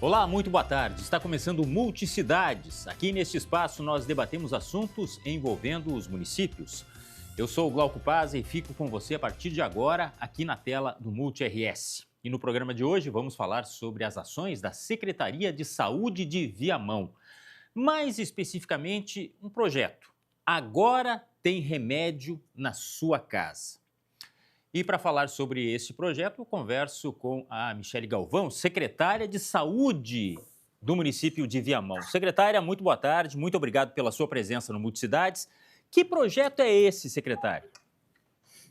Olá, muito boa tarde. Está começando o Multicidades. Aqui neste espaço nós debatemos assuntos envolvendo os municípios. Eu sou o Glauco Paz e fico com você a partir de agora aqui na tela do Multi-RS. E no programa de hoje vamos falar sobre as ações da Secretaria de Saúde de Viamão. Mais especificamente, um projeto. Agora tem remédio na sua casa. E para falar sobre esse projeto, eu converso com a Michele Galvão, secretária de Saúde do município de Viamão. Secretária, muito boa tarde, muito obrigado pela sua presença no Multicidades. Que projeto é esse, secretária?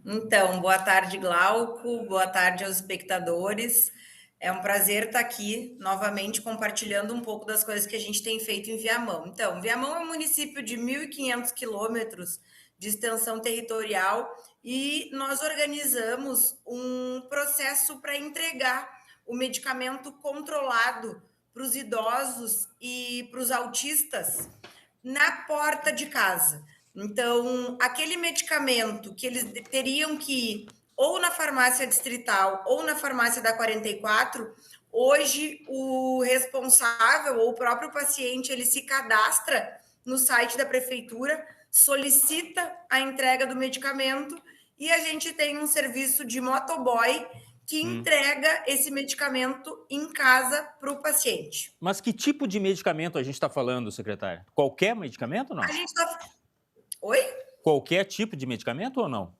Então, boa tarde, Glauco, boa tarde aos espectadores. É um prazer estar aqui novamente compartilhando um pouco das coisas que a gente tem feito em Viamão. Então, Viamão é um município de 1.500 quilômetros de extensão territorial e nós organizamos um processo para entregar o medicamento controlado para os idosos e para os autistas na porta de casa. Então, aquele medicamento que eles teriam que ir ou na farmácia distrital ou na farmácia da 44, hoje o responsável ou o próprio paciente, ele se cadastra no site da prefeitura, solicita a entrega do medicamento e a gente tem um serviço de motoboy que entrega esse medicamento em casa para o paciente. Mas que tipo de medicamento a gente está falando, secretária? Qualquer medicamento ou não? A gente está... Oi? Qualquer tipo de medicamento ou não?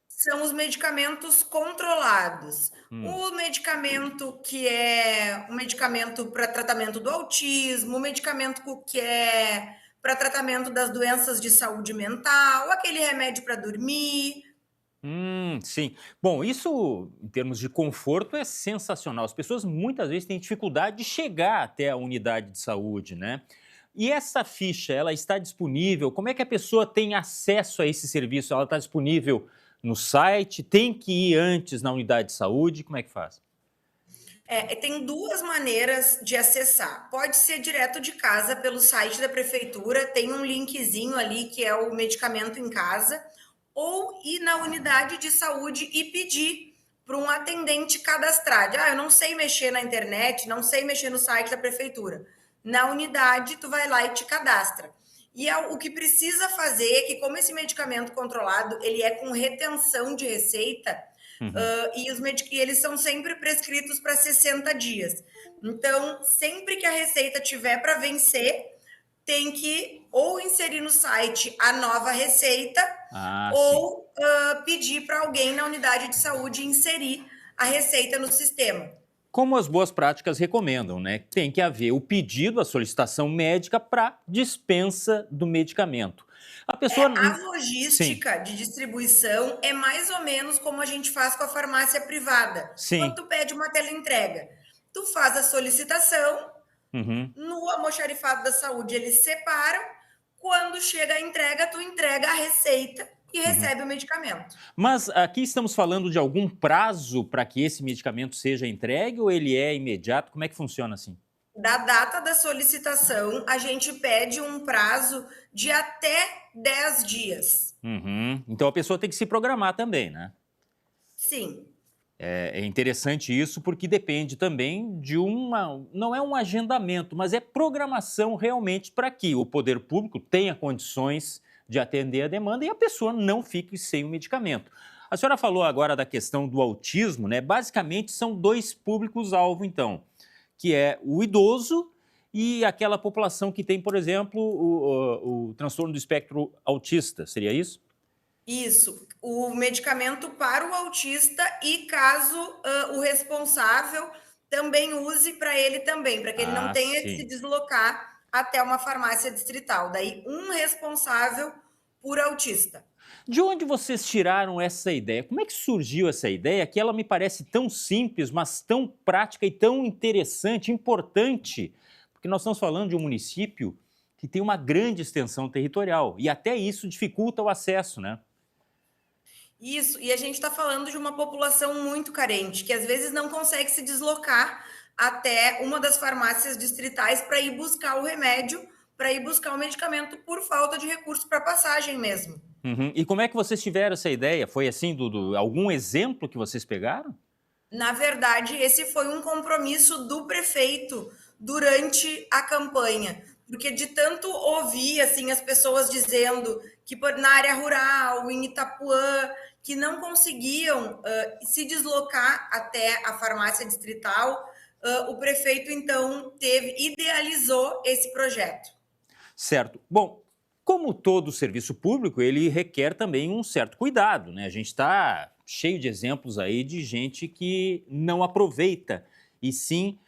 São os medicamentos controlados. O medicamento que é um medicamento para tratamento do autismo, o medicamento que é para tratamento das doenças de saúde mental, aquele remédio para dormir. Sim. Bom, isso em termos de conforto é sensacional. As pessoas muitas vezes têm dificuldade de chegar até a unidade de saúde, né? E essa ficha, ela está disponível? Como é que a pessoa tem acesso a esse serviço? Ela está disponível no site? Tem que ir antes na unidade de saúde? Como é que faz? Tem duas maneiras de acessar. Pode ser direto de casa pelo site da prefeitura, tem um linkzinho ali que é o medicamento em casa, ou ir na unidade de saúde e pedir para um atendente cadastrar. Eu não sei mexer na internet, não sei mexer no site da prefeitura. Na unidade, tu vai lá e te cadastra. E o que precisa fazer é que, como esse medicamento controlado, ele é com retenção de receita, e eles são sempre prescritos para 60 dias. Então, sempre que a receita tiver para vencer, tem que ou inserir no site a nova receita ou pedir para alguém na unidade de saúde inserir a receita no sistema. Como as boas práticas recomendam, né? Tem que haver o pedido, a solicitação médica para dispensa do medicamento. A pessoa... A logística de distribuição é mais ou menos como a gente faz com a farmácia privada. Sim. Quando tu pede uma teleentrega, tu faz a solicitação, no almoxarifado da saúde eles separam, quando chega a entrega, tu entrega a receita e recebe o medicamento. Mas aqui estamos falando de algum prazo para que esse medicamento seja entregue ou ele é imediato? Como é que funciona assim? Da data da solicitação, a gente pede um prazo de até 10 dias. Então a pessoa tem que se programar também, né? Sim. É interessante isso porque depende também de não é um agendamento, mas é programação realmente para que o poder público tenha condições de atender a demanda e a pessoa não fique sem o medicamento. A senhora falou agora da questão do autismo, né? Basicamente são dois públicos-alvo, então, que é o idoso e aquela população que tem, por exemplo, o transtorno do espectro autista, seria isso? Isso, o medicamento para o autista e caso o responsável também use para ele também, para que ele não tenha que se deslocar até uma farmácia distrital. Daí, um responsável por autista. De onde vocês tiraram essa ideia? Como é que surgiu essa ideia que ela me parece tão simples, mas tão prática e tão interessante, importante? Porque nós estamos falando de um município que tem uma grande extensão territorial e até isso dificulta o acesso, né? Isso, e a gente está falando de uma população muito carente, que às vezes não consegue se deslocar até uma das farmácias distritais para ir buscar o remédio, para ir buscar o medicamento por falta de recursos para passagem mesmo. E como é que vocês tiveram essa ideia? Foi assim, algum exemplo que vocês pegaram? Na verdade, esse foi um compromisso do prefeito durante a campanha. Porque de tanto ouvir assim, as pessoas dizendo que na área rural, em Itapuã, que não conseguiam se deslocar até a farmácia distrital, o prefeito, então, idealizou esse projeto. Certo. Bom, como todo serviço público, ele requer também um certo cuidado, né? A gente está cheio de exemplos aí de gente que não aproveita e sim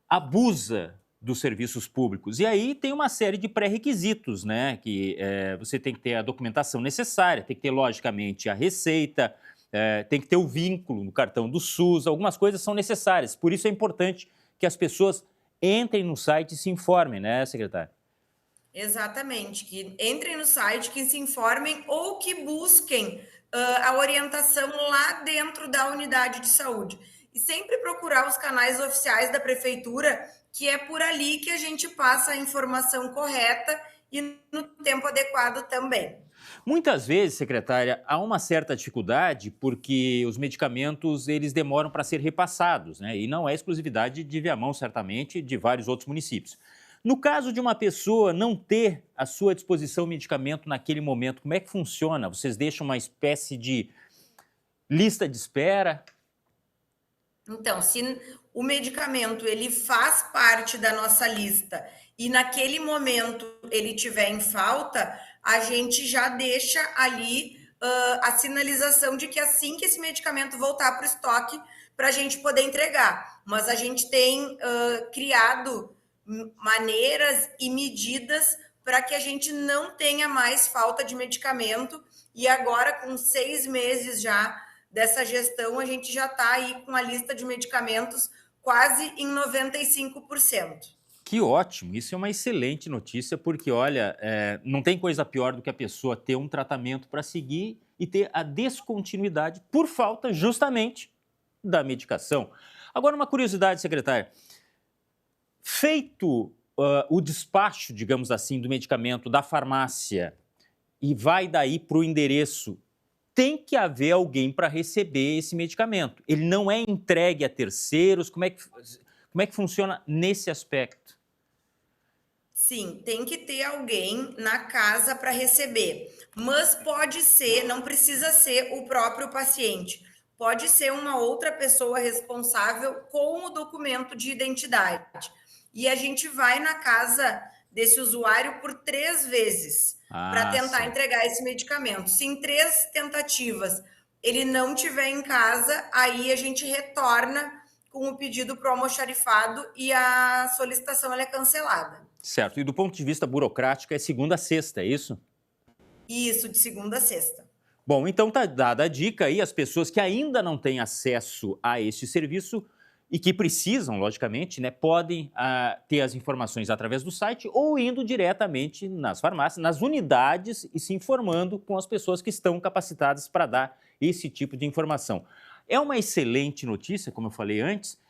abusa dos serviços públicos. E aí tem uma série de pré-requisitos, né? Que você tem que ter a documentação necessária, tem que ter, logicamente, a receita, tem que ter o vínculo no cartão do SUS, algumas coisas são necessárias. Por isso é importante que as pessoas entrem no site e se informem, né, secretário? Exatamente, que entrem no site, que se informem ou que busquem a orientação lá dentro da unidade de saúde. E sempre procurar os canais oficiais da prefeitura, que é por ali que a gente passa a informação correta e no tempo adequado também. Muitas vezes, secretária, há uma certa dificuldade porque os medicamentos eles demoram para ser repassados, né? E não é exclusividade de Viamão, certamente, de vários outros municípios. No caso de uma pessoa não ter à sua disposição o medicamento naquele momento, como é que funciona? Vocês deixam uma espécie de lista de espera? Então, se o medicamento ele faz parte da nossa lista e naquele momento ele tiver em falta, a gente já deixa ali a sinalização de que assim que esse medicamento voltar para o estoque, para a gente poder entregar. Mas a gente tem criado maneiras e medidas para que a gente não tenha mais falta de medicamento. E agora, com 6 meses já dessa gestão, a gente já está aí com a lista de medicamentos quase em 95%. Que ótimo, isso é uma excelente notícia, porque, olha, não tem coisa pior do que a pessoa ter um tratamento para seguir e ter a descontinuidade por falta justamente da medicação. Agora, uma curiosidade, secretária. Feito o despacho, digamos assim, do medicamento da farmácia e vai daí para o endereço, tem que haver alguém para receber esse medicamento. Ele não é entregue a terceiros. Como é que funciona nesse aspecto? Sim, tem que ter alguém na casa para receber. Mas pode ser, não precisa ser o próprio paciente. Pode ser uma outra pessoa responsável com o documento de identidade. E a gente vai na casa desse usuário por 3 vezes para tentar entregar esse medicamento. Se em 3 tentativas ele não tiver em casa, aí a gente retorna com o pedido para o almoxarifado e a solicitação ela é cancelada. Certo. E do ponto de vista burocrático, é segunda a sexta, é isso? Isso, de segunda a sexta. Bom, então tá dada a dica aí, as pessoas que ainda não têm acesso a este serviço e que precisam, logicamente, né, podem ter as informações através do site ou indo diretamente nas farmácias, nas unidades e se informando com as pessoas que estão capacitadas para dar esse tipo de informação. É uma excelente notícia, como eu falei antes,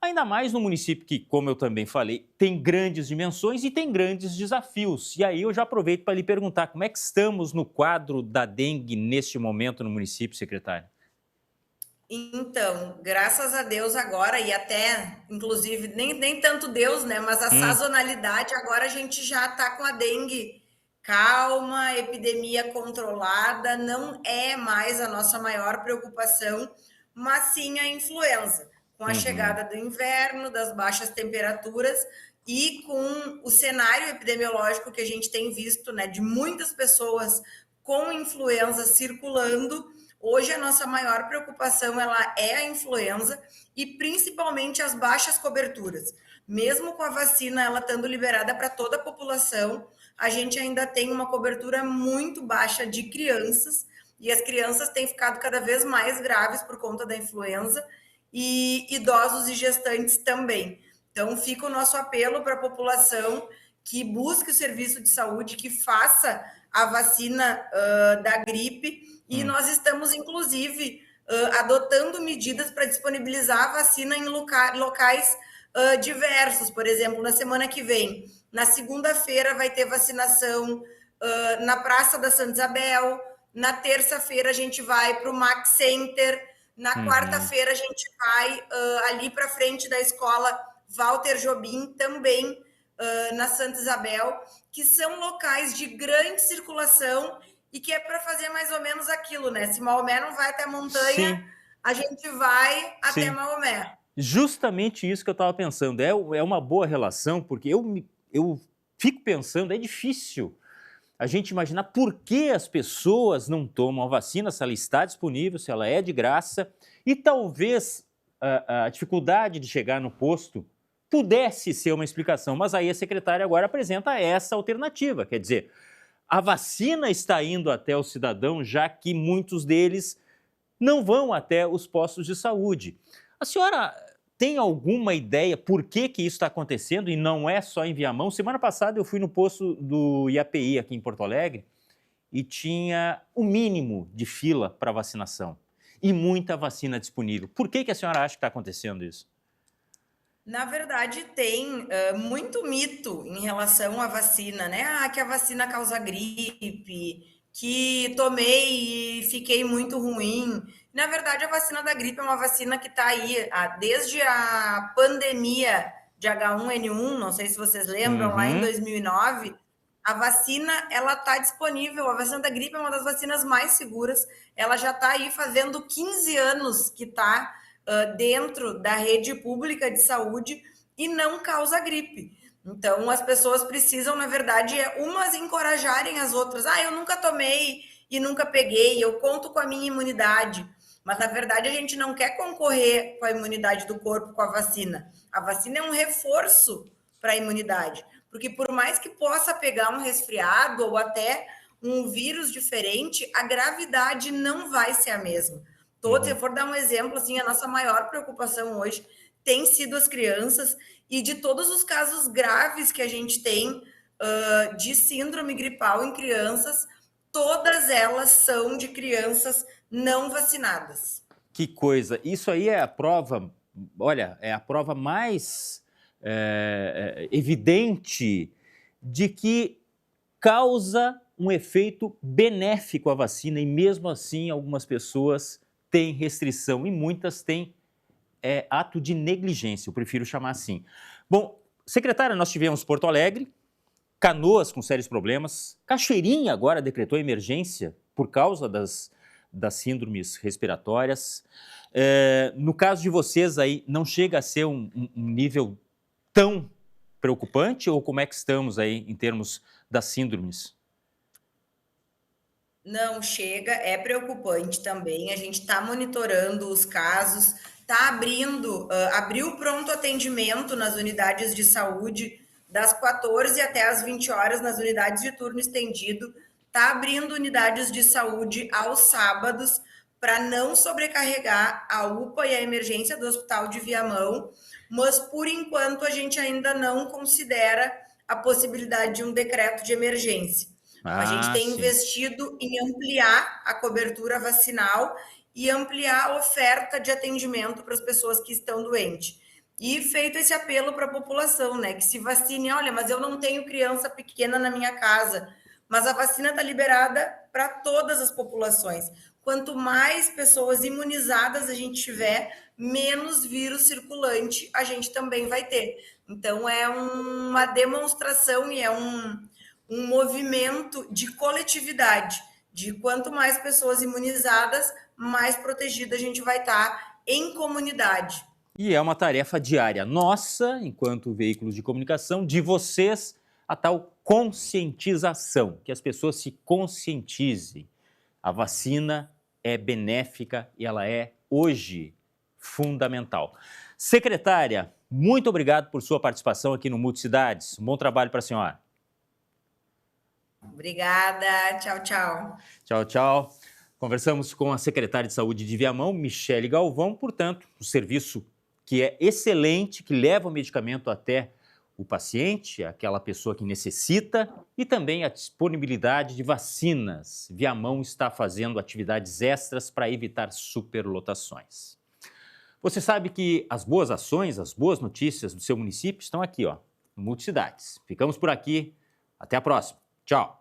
ainda mais no município que, como eu também falei, tem grandes dimensões e tem grandes desafios. E aí eu já aproveito para lhe perguntar como é que estamos no quadro da dengue neste momento no município, secretário? Então, graças a Deus agora, e até, inclusive, nem tanto Deus, né? Mas a sazonalidade, agora a gente já está com a dengue calma, epidemia controlada, não é mais a nossa maior preocupação, mas sim a influenza. Com a chegada do inverno, das baixas temperaturas e com o cenário epidemiológico que a gente tem visto, né? De muitas pessoas com influenza circulando. Hoje a nossa maior preocupação ela é a influenza e principalmente as baixas coberturas. Mesmo com a vacina ela estando liberada para toda a população, a gente ainda tem uma cobertura muito baixa de crianças e as crianças têm ficado cada vez mais graves por conta da influenza e idosos e gestantes também. Então fica o nosso apelo para a população que busque o serviço de saúde, que faça a vacina da gripe. E nós estamos, inclusive, adotando medidas para disponibilizar a vacina em locais diversos. Por exemplo, na semana que vem, na segunda-feira, vai ter vacinação na Praça da Santa Isabel. Na terça-feira, a gente vai para o Max Center. Na quarta-feira, a gente vai ali para frente da Escola Walter Jobim também na Santa Isabel, que são locais de grande circulação e que é para fazer mais ou menos aquilo, né? Se Maomé não vai até a montanha, sim, a gente vai até Maomé. Justamente isso que eu estava pensando. É uma boa relação, porque eu fico pensando, é difícil a gente imaginar por que as pessoas não tomam a vacina, se ela está disponível, se ela é de graça, e talvez a dificuldade de chegar no posto pudesse ser uma explicação, mas aí a secretária agora apresenta essa alternativa, quer dizer, a vacina está indo até o cidadão, já que muitos deles não vão até os postos de saúde. A senhora tem alguma ideia por que isso está acontecendo e não é só em Viamão? Semana passada eu fui no posto do IAPI aqui em Porto Alegre e tinha o mínimo de fila para vacinação e muita vacina disponível. Por que a senhora acha que está acontecendo isso? Na verdade, tem muito mito em relação à vacina, né? Ah, que a vacina causa gripe, que tomei e fiquei muito ruim. Na verdade, a vacina da gripe é uma vacina que está aí desde a pandemia de H1N1, não sei se vocês lembram, lá em 2009, a vacina ela está disponível. A vacina da gripe é uma das vacinas mais seguras. Ela já está aí fazendo 15 anos que está dentro da rede pública de saúde e não causa gripe. Então, as pessoas precisam, na verdade, umas encorajarem as outras. Ah, eu nunca tomei e nunca peguei, eu conto com a minha imunidade. Mas, na verdade, a gente não quer concorrer com a imunidade do corpo com a vacina. A vacina é um reforço para a imunidade. Porque por mais que possa pegar um resfriado ou até um vírus diferente, a gravidade não vai ser a mesma. Se eu for dar um exemplo, assim, a nossa maior preocupação hoje tem sido as crianças, e de todos os casos graves que a gente tem de síndrome gripal em crianças, todas elas são de crianças não vacinadas. Que coisa! Isso aí é a prova, olha, é a prova mais evidente de que causa um efeito benéfico a vacina e mesmo assim algumas pessoas têm restrição e muitas têm ato de negligência, eu prefiro chamar assim. Bom, secretária, nós tivemos Porto Alegre, Canoas com sérios problemas, Cachoeirinha agora decretou emergência por causa das síndromes respiratórias. No caso de vocês aí, não chega a ser um nível tão preocupante ou como é que estamos aí em termos das síndromes? Não chega, é preocupante também. A gente está monitorando os casos, está abriu pronto atendimento nas unidades de saúde das 14 até as 20 horas nas unidades de turno estendido. Está abrindo unidades de saúde aos sábados para não sobrecarregar a UPA e a emergência do Hospital de Viamão, mas por enquanto a gente ainda não considera a possibilidade de um decreto de emergência. A gente tem investido em ampliar a cobertura vacinal e ampliar a oferta de atendimento para as pessoas que estão doentes. E feito esse apelo para a população, né? Que se vacine. Olha, mas eu não tenho criança pequena na minha casa. Mas a vacina está liberada para todas as populações. Quanto mais pessoas imunizadas a gente tiver, menos vírus circulante a gente também vai ter. Então, é uma demonstração e é um movimento de coletividade, de quanto mais pessoas imunizadas, mais protegida a gente vai estar em comunidade. E é uma tarefa diária nossa, enquanto veículos de comunicação, de vocês, a tal conscientização, que as pessoas se conscientizem. A vacina é benéfica e ela é, hoje, fundamental. Secretária, muito obrigado por sua participação aqui no Multicidades. Um bom trabalho para a senhora. Obrigada, tchau, tchau. Tchau, tchau. Conversamos com a secretária de Saúde de Viamão, Michele Galvão, portanto, um serviço que é excelente, que leva o medicamento até o paciente, aquela pessoa que necessita, e também a disponibilidade de vacinas. Viamão está fazendo atividades extras para evitar superlotações. Você sabe que as boas ações, as boas notícias do seu município estão aqui, ó, no Multicidades. Ficamos por aqui, até a próxima. Tchau!